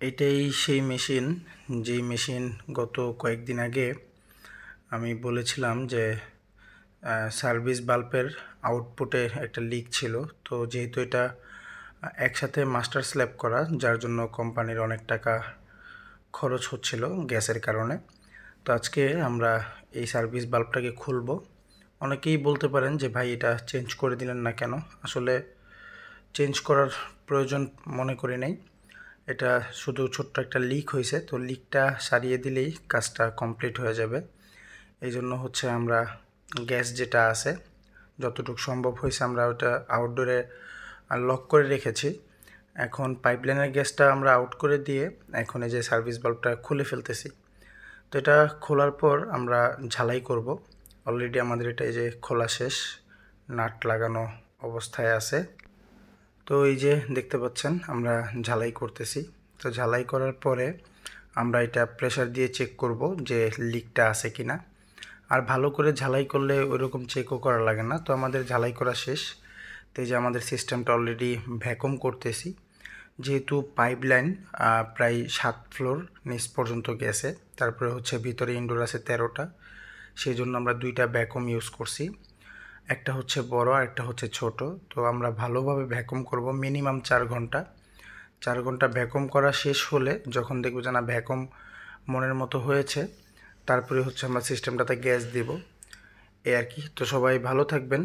এটাই সেই মেশিন, যেই মেশিন গত কয়েকদিন আগে আমি বলেছিলাম যে সার্ভিস বাল্বের আউটপুটে একটা লিক ছিল। তো যেহেতু এটা একসাথে মাস্টার স্ল্যাব করা, যার জন্য কোম্পানির অনেক টাকা খরচ হচ্ছিল গ্যাসের কারণে। তো আজকে আমরা এই সার্ভিস বাল্বটাকে খুলব। অনেকেই বলতে পারেন যে ভাই এটা চেঞ্জ করে দিলেন না কেন? আসলে চেঞ্জ করার প্রয়োজন মনে করি নাই। এটা শুধু ছোট্ট একটা লিক হয়েছে, তো লিকটা সারিয়ে দিলেই কাজটা কমপ্লিট হয়ে যাবে। এই জন্য হচ্ছে আমরা গ্যাস যেটা আছে যতটুকু সম্ভব হয়েছে আমরা ওটা আউটডোরে লক করে রেখেছি। এখন পাইপলাইনের গ্যাসটা আমরা আউট করে দিয়ে এখন এই যে সার্ভিস বাল্বটা খুলে ফেলতেছি। তো এটা খোলার পর আমরা ঝালাই করব। অলরেডি আমাদের এটা এই যে খোলা শেষ, নাট লাগানো অবস্থায় আছে। তো এই যে দেখতে পাচ্ছেন আমরা ঝালাই করতেছি। তো ঝালাই করার পরে আমরা এটা প্রেসার দিয়ে চেক করব যে লিকটা আছে কিনা। আর ভালো করে ঝালাই করলে ওইরকম চেকও করা লাগে না। তো আমাদের ঝালাই করা শেষ। তো এই যে আমাদের সিস্টেমটা অলরেডি ভ্যাকুম করতেছি। যেহেতু পাইপলাইন প্রায় 7 ফ্লোর নিচ পর্যন্ত গেছে, তারপরে হচ্ছে ভিতরে ইনডোর আছে 13টা, সেই জন্য আমরা 2টা ভ্যাকুম ইউজ করছি। একটা হচ্ছে বড় আর একটা হচ্ছে ছোট। তো আমরা ভালোভাবে ভ্যাকুম করব মিনিমাম 4 ঘন্টা। 4 ঘন্টা ভ্যাকুম করা শেষ হলে যখন দেখব যে না ভ্যাকুম মনের মতো হয়েছে, তারপরে হচ্ছে আমরা সিস্টেমটাতে গ্যাস দেব, এই আর কি। তো সবাই ভালো থাকবেন।